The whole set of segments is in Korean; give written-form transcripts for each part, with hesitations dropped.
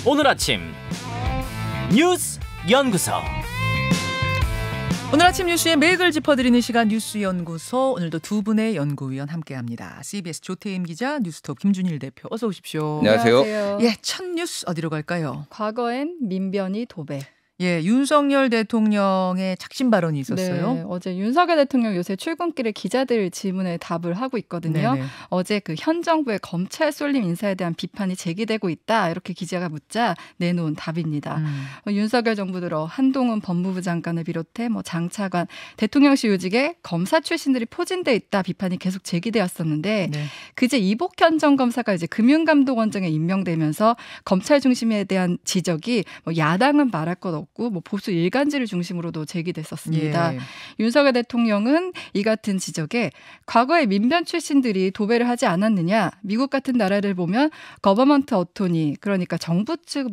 오늘 아침 뉴스 연구소. 오늘 아침 뉴스의 맥을 짚어드리는 시간 뉴스 연구소. 오늘도 두 분의 연구위원 함께합니다. CBS 조태임 기자, 뉴스톱 김준일 대표, 어서 오십시오. 안녕하세요. 예, 첫 뉴스 어디로 갈까요? 과거엔 민변이 도배. 예, 윤석열 대통령의 착신 발언이 있었어요. 네, 어제 윤석열 대통령 요새 출근길에 기자들 질문에 답을 하고 있거든요. 네네. 어제 그 현 정부의 검찰 쏠림 인사에 대한 비판이 제기되고 있다, 이렇게 기자가 묻자 내놓은 답입니다. 윤석열 정부 들어 한동훈 법무부 장관을 비롯해 장차관, 대통령실 요직에 검사 출신들이 포진돼 있다 비판이 계속 제기되었었는데 네. 그제 이복현 전 검사가 이제 금융감독원장에 임명되면서 검찰 중심에 대한 지적이 야당은 말할 것 없고 보수 일간지를 중심으로도 제기됐었습니다. 예. 윤석열 대통령은 이 같은 지적에 과거에 민변 출신들이 도배를 하지 않았느냐, 미국 같은 나라를 보면 거버먼트 어토니, 그러니까 정부 측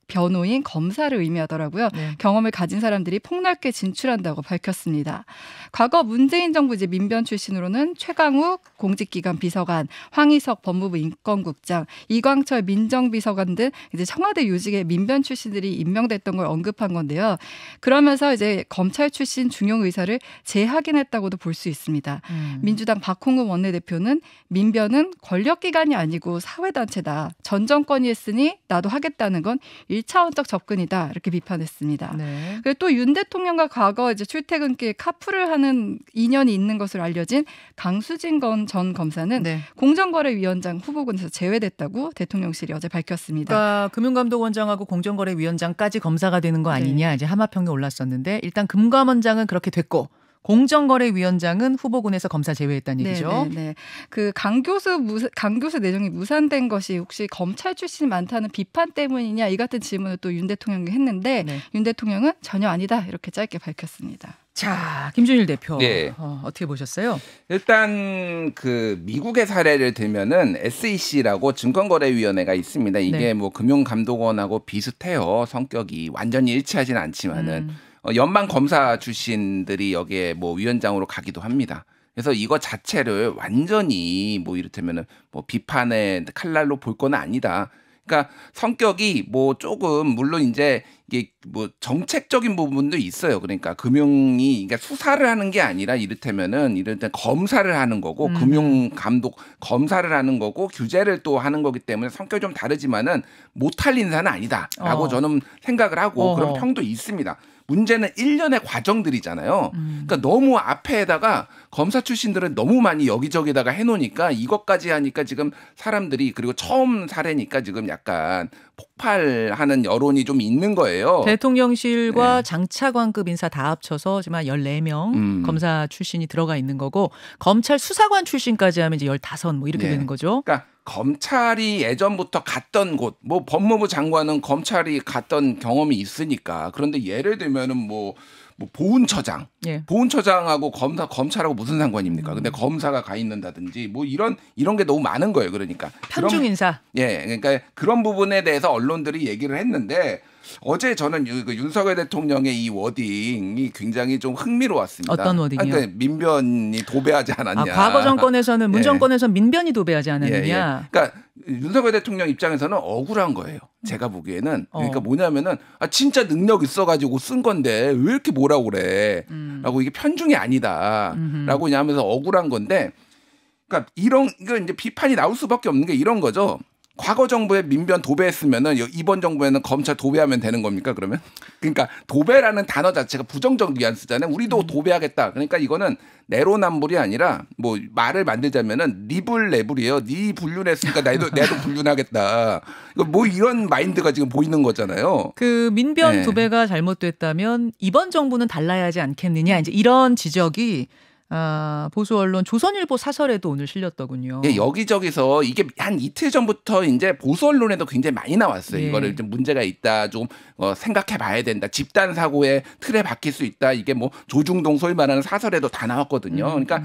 변호인, 검사를 의미하더라고요. 네. 경험을 가진 사람들이 폭넓게 진출한다고 밝혔습니다. 과거 문재인 정부 이제 민변 출신으로는 최강욱 공직기관 비서관, 황희석 법무부 인권국장, 이광철 민정비서관 등 이제 청와대 요직에 민변 출신들이 임명됐던 걸 언급한 건데요. 그러면서 이제 검찰 출신 중용 의사를 재확인했다고도 볼 수 있습니다. 민주당 박홍근 원내대표는 민변은 권력기관이 아니고 사회단체다. 전 정권이 했으니 나도 하겠다는 건 1차원적 접근이다, 이렇게 비판했습니다. 네. 그리고 또 윤 대통령과 과거 이제 출퇴근길 카풀을 하는 인연이 있는 것으로 알려진 강수진 전 검사는 네. 공정거래위원장 후보군에서 제외됐다고 대통령실이 어제 밝혔습니다. 그러니까 금융감독원장하고 공정거래위원장까지 검사가 되는 거 아니냐, 이제 하마평이 올랐었는데 일단 금감원장은 그렇게 됐고 공정거래위원장은 후보군에서 검사 제외했다는 얘기죠. 네. 그 강 교수 내정이 무산된 것이 혹시 검찰 출신이 많다는 비판 때문이냐, 이 같은 질문을 또 윤 대통령이 했는데 네. 윤 대통령은 전혀 아니다, 이렇게 짧게 밝혔습니다. 자, 김준일 대표. 네. 어떻게 보셨어요? 일단 그 미국의 사례를 들면은 SEC라고 증권거래위원회가 있습니다. 이게 네. 금융감독원하고 비슷해요. 성격이 완전히 일치하지는 않지만은 연방 검사 출신들이 여기에 위원장으로 가기도 합니다. 그래서 이거 자체를 완전히 이를테면은 비판의 칼날로 볼 건 아니다. 그러니까 성격이 조금 물론 이제 이게 정책적인 부분도 있어요. 그러니까 그러니까 수사를 하는 게 아니라 이를테면 검사를 하는 거고 금융감독 검사를 하는 거고 규제를 또 하는 거기 때문에 성격이 좀 다르지만은 못할 인사는 아니다라고 저는 생각을 하고 그런 평도 있습니다. 문제는 1년의 과정들이잖아요. 그러니까 너무 앞에다가 검사 출신들은 너무 많이 여기저기다가 해놓으니까 이것까지 하니까 지금 사람들이, 그리고 처음 사례니까 지금 약간 폭발하는 여론이 좀 있는 거예요. 대통령실과 장차관급 인사 다 합쳐서 지금 14명 검사 출신이 들어가 있는 거고, 검찰 수사관 출신까지 하면 이제 15 이렇게 되는 거죠. 그러니까 검찰이 예전부터 갔던 곳, 법무부 장관은 검찰이 갔던 경험이 있으니까. 그런데 예를 들면은 보훈처장, 예. 보훈처장하고 검찰하고 무슨 상관입니까? 근데 검사가 가 있는다든지 이런 게 너무 많은 거예요. 그러니까 편중 인사. 그러니까 그런 부분에 대해서 언론들이 얘기를 했는데 어제 저는 윤석열 대통령의 이 워딩이 굉장히 좀 흥미로웠습니다. 어떤 워딩이요? 그러니까 민변이 도배하지 않았냐. 과거 정권에서는 문 정권에서는 민변이 도배하지 않았느냐. 그러니까 윤석열 대통령 입장에서는 억울한 거예요. 제가 보기에는. 그러니까 뭐냐면은 진짜 능력 있어가지고 쓴 건데 왜 이렇게 뭐라고 그래? 라고 이게 편중이 아니다라고 하면서 억울한 건데, 그러니까 이거 이제 비판이 나올 수밖에 없는 게 이런 거죠. 과거 정부에 민변 도배했으면은 이번 정부에는 검찰 도배하면 되는 겁니까, 그러면? 그러니까 도배라는 단어 자체가 부정적 뉘앙스잖아요. 우리도 도배하겠다. 그러니까 이거는 내로남불이 아니라 말을 만들자면은 니불내불이에요. 니 불륜했으니까 내도 불륜하겠다. 이런 마인드가 지금 보이는 거잖아요. 그 민변 도배가 잘못됐다면 이번 정부는 달라야 하지 않겠느냐, 이제 이런 지적이 보수 언론 조선일보 사설에도 오늘 실렸더군요. 예, 여기저기서 이게 한 이틀 전부터 이제 보수 언론에도 굉장히 많이 나왔어요. 예. 이거를 좀 문제가 있다, 좀 생각해 봐야 된다, 집단 사고의 틀에 박힐 수 있다. 이게 조중동 소위 말하는 사설에도 다 나왔거든요. 그러니까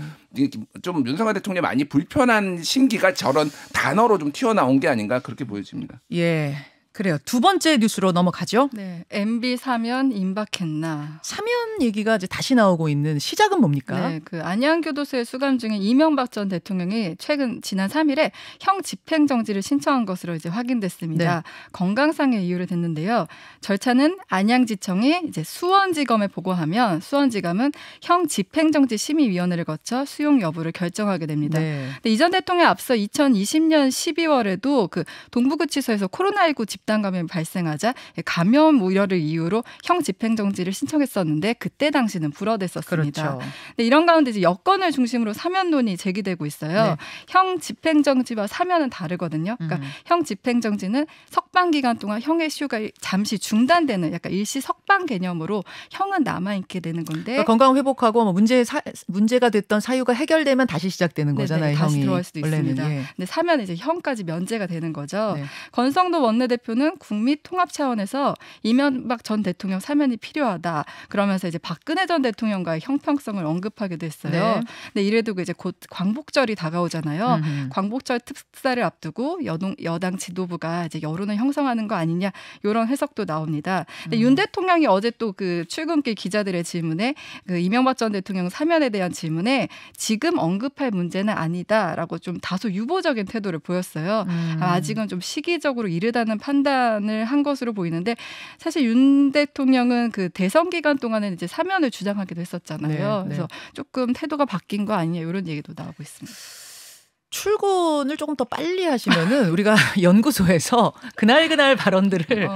좀 윤석열 대통령이 많이 불편한 심기가 저런 단어로 좀 튀어나온 게 아닌가, 그렇게 보여집니다. 예. 그래요. 두 번째 뉴스로 넘어가죠. 네, MB 사면 임박했나. 사면 얘기가 이제 다시 나오고 있는 시작은 뭡니까? 네, 그 안양교도소에 수감 중인 이명박 전 대통령이 지난 3일에 형 집행정지를 신청한 것으로 이제 확인됐습니다. 네. 건강상의 이유를 댔는데요. 절차는 안양지청이 이제 수원지검에 보고하면 수원지검은 형 집행정지 심의위원회를 거쳐 수용 여부를 결정하게 됩니다. 네. 근데 이 전 대통령이 앞서 2020년 12월에도 그 동부구치소에서 코로나19 집단 감염이 발생하자 감염 우려를 이유로 형 집행정지를 신청했었는데 그때 당시는 불어댔었습니다. 그렇죠. 근데 이런 가운데 이제 여건을 중심으로 사면론이 제기되고 있어요. 네. 형 집행정지와 사면은 다르거든요. 그러니까 형 집행정지는 석방 기간 동안 형의 시효가 잠시 중단되는 약간 일시 석방 개념으로 형은 남아있게 되는 건데 그러니까 건강 회복하고 뭐 문제가 됐던 사유가 해결되면 다시 시작되는 거잖아요. 네네, 다시 형이. 들어갈 수도 원래는. 있습니다. 예. 근데 사면 이제 형까지 면제가 되는 거죠. 네. 권성도 원내대표는 국민 통합 차원에서 이명박 전 대통령 사면이 필요하다. 그러면서 이제 박근혜 전 대통령과의 형평성을 언급하기도 했어요. 네. 근데 이래도 이제 곧 광복절이 다가오잖아요. 광복절 특사를 앞두고 여당 지도부가 이제 여론을 형성하는 거 아니냐 이런 해석도 나옵니다. 근데 윤 대통령이 어제 또 그 출근길 기자들의 질문에 그 이명박 전 대통령 사면에 대한 질문에 지금 언급할 문제는 아니다라고 좀 다소 유보적인 태도를 보였어요. 아직은 좀 시기적으로 이르다는 판단을 한 것으로 보이는데 사실 윤 대통령은 그 대선 기간 동안에는 이제 사면을 주장하기도 했었잖아요. 네, 그래서 조금 태도가 바뀐 거 아니냐 이런 얘기도 나오고 있습니다. 출근을 조금 더 빨리 하시면은 우리가 연구소에서 그날 발언들을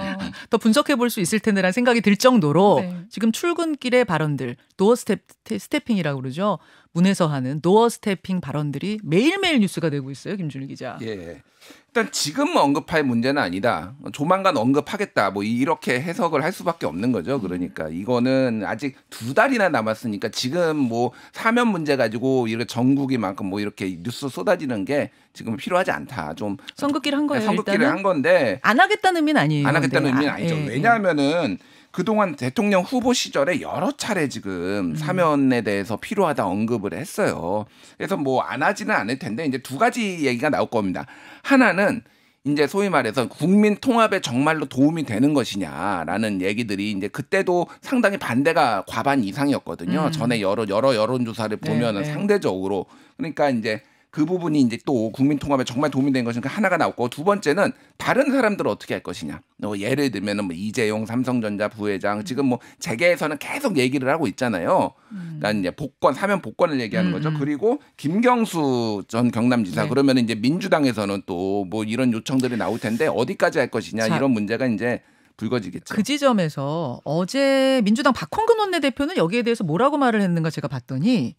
더 분석해 볼 수 있을 텐데라는 생각이 들 정도로 네. 지금 출근길의 발언들, 도어 스태핑이라고 그러죠. 문에서 하는 도어 스태핑 발언들이 매일매일 뉴스가 되고 있어요. 김준일 기자. 예. 일단 지금 언급할 문제는 아니다. 조만간 언급하겠다. 뭐 이렇게 해석을 할 수밖에 없는 거죠. 그러니까 이거는 아직 2달이나 남았으니까 지금 뭐 사면 문제 가지고 이렇게 전국이만큼 뭐 이렇게 뉴스 쏟아지는 게 지금 필요하지 않다. 좀 선긋기를 한 거예요. 선긋기를 일단은 한 건데 안 하겠다는 의미는 아니에요. 안 하겠다는 의미는 아니죠. 예, 왜냐하면은 그동안 대통령 후보 시절에 여러 차례 지금 사면에 대해서 필요하다 언급을 했어요. 그래서 뭐 안 하지는 않을 텐데 이제 두 가지 얘기가 나올 겁니다. 하나는 이제 소위 말해서 국민 통합에 정말로 도움이 되는 것이냐라는 얘기들이 이제 그때도 상당히 반대가 과반 이상이었거든요. 전에 여러 여론조사를 보면은 네. 상대적으로 그러니까 이제 그 부분이 이제 또 국민 통합에 정말 도움이 되는 것이니까 하나가 나왔고 두 번째는 다른 사람들을 어떻게 할 것이냐. 예를 들면은 뭐 이재용 삼성전자 부회장 지금 뭐 재계에서는 계속 얘기를 하고 있잖아요. 그러니까 이제 사면 복권을 얘기하는 거죠. 그리고 김경수 전 경남지사 네. 그러면 이제 민주당에서는 또 뭐 이런 요청들이 나올 텐데 어디까지 할 것이냐 자, 이런 문제가 이제 불거지겠죠. 그 지점에서 어제 민주당 박홍근 원내대표는 여기에 대해서 뭐라고 말을 했는가 제가 봤더니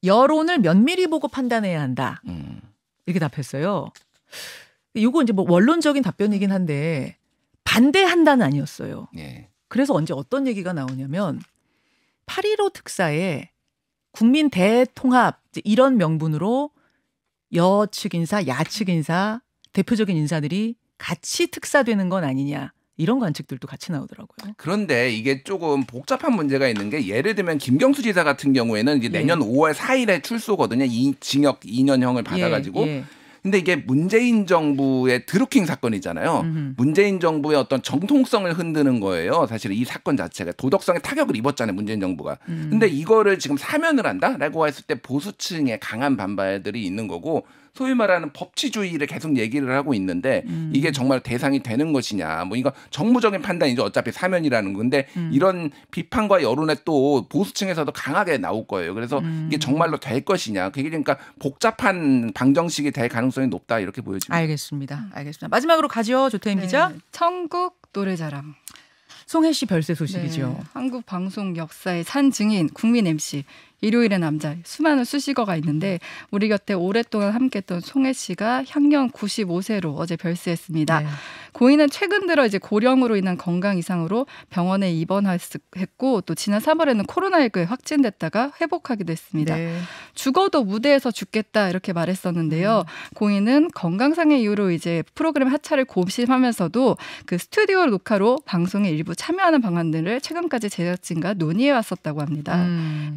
여론을 면밀히 보고 판단해야 한다. 이렇게 답했어요. 이거 이제 뭐 원론적인 답변이긴 한데 반대한다는 아니었어요. 예. 그래서 언제 어떤 얘기가 나오냐면 8.15 특사에 국민 대통합 이런 명분으로 여측 인사, 야측 인사, 대표적인 인사들이 같이 특사되는 건 아니냐. 이런 관측들도 같이 나오더라고요. 그런데 이게 조금 복잡한 문제가 있는 게 예를 들면 김경수 지사 같은 경우에는 이제 내년 5월 4일에 출소거든요. 징역 2년형을 받아가지고. 예. 근데 이게 문재인 정부의 드루킹 사건이잖아요. 문재인 정부의 어떤 정통성을 흔드는 거예요. 사실 이 사건 자체가 도덕성에 타격을 입었잖아요. 문재인 정부가. 근데 이거를 지금 사면을 한다라고 했을 때 보수층의 강한 반발들이 있는 거고 소위 말하는 법치주의를 계속 얘기를 하고 있는데 이게 정말 대상이 되는 것이냐. 뭐 이거 정무적인 판단이죠. 어차피 사면이라는 건데 이런 비판과 여론에 또 보수층에서도 강하게 나올 거예요. 그래서 이게 정말로 될 것이냐. 그게 그러니까 복잡한 방정식이 될 가능성이 높다 이렇게 보여집니다. 알겠습니다. 마지막으로 가죠. 조태임 기자. 천국 노래자랑. 송혜 씨 별세 소식이죠. 네, 한국 방송 역사의 산 증인 국민 MC 일요일의 남자 수많은 수식어가 있는데 우리 곁에 오랫동안 함께했던 송혜 씨가 향년 95세로 어제 별세했습니다. 네. 고인은 최근 들어 이제 고령으로 인한 건강 이상으로 병원에 입원했고 또 지난 3월에는 코로나19에 확진됐다가 회복하기도 했습니다. 네. 죽어도 무대에서 죽겠다 이렇게 말했었는데요. 고인은 건강상의 이유로 이제 프로그램 하차를 고심하면서도 그 스튜디오 녹화로 방송에 일부 참여하는 방안들을 최근까지 제작진과 논의해 왔었다고 합니다.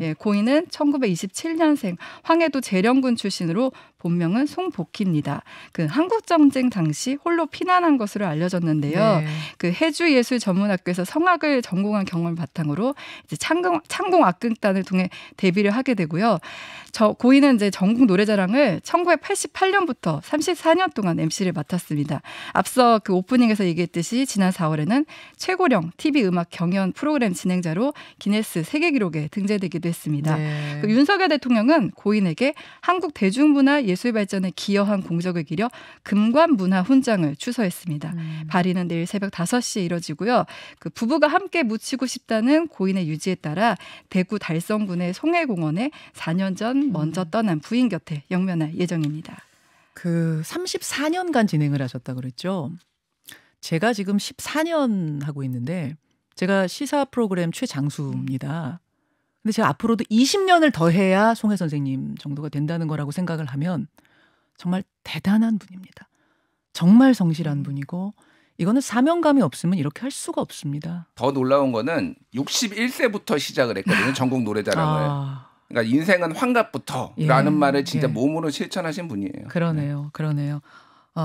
예, 고인은 고인은 1927년생 황해도 재령군 출신으로 본명은 송복희입니다. 그 한국전쟁 당시 홀로 피난한 것으로 알려졌는데요. 네. 그 해주예술전문학교에서 성악을 전공한 경험을 바탕으로 이제 창공 악극단을 통해 데뷔를 하게 되고요. 저 고인은 이제 전국 노래자랑을 1988년부터 34년 동안 MC를 맡았습니다. 앞서 그 오프닝에서 얘기했듯이 지난 4월에는 최고령 TV 음악 경연 프로그램 진행자로 기네스 세계 기록에 등재되기도 했습니다. 네. 그 윤석열 대통령은 고인에게 한국 대중문화 예술 발전에 기여한 공적을 기려 금관문화 훈장을 추서했습니다. 발의는 내일 새벽 5시에 이뤄지고요. 그 부부가 함께 묻히고 싶다는 고인의 유지에 따라 대구 달성군의 송해공원에 4년 전 먼저 떠난 부인 곁에 영면할 예정입니다. 그 34년간 진행을 하셨다고 그랬죠. 제가 지금 14년 하고 있는데 제가 시사 프로그램 최장수입니다. 근데 제가 앞으로도 20년을 더 해야 송혜 선생님 정도가 된다는 거라고 생각을 하면 정말 대단한 분입니다. 정말 성실한 분이고 이거는 사명감이 없으면 이렇게 할 수가 없습니다. 더 놀라운 거는 61세부터 시작을 했거든요. 전국 노래자랑을. 그러니까 인생은 환갑부터라는 말을 진짜 몸으로 실천하신 분이에요. 그러네요. 그러네요.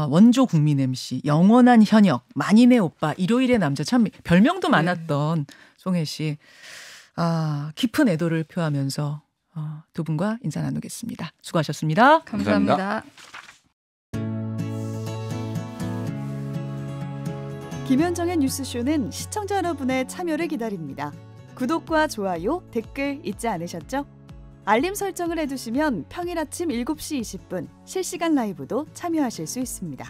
원조 국민 MC, 영원한 현역, 만인의 오빠, 일요일의 남자 참 별명도 많았던 송혜 씨. 깊은 애도를 표하면서 두 분과 인사 나누겠습니다. 수고하셨습니다. 감사합니다. 김현정의 뉴스쇼는 시청자 여러분의 참여를 기다립니다. 구독과 좋아요, 댓글 잊지 않으셨죠? 알림 설정을 해두시면 평일 아침 7시 20분 실시간 라이브도 참여하실 수 있습니다.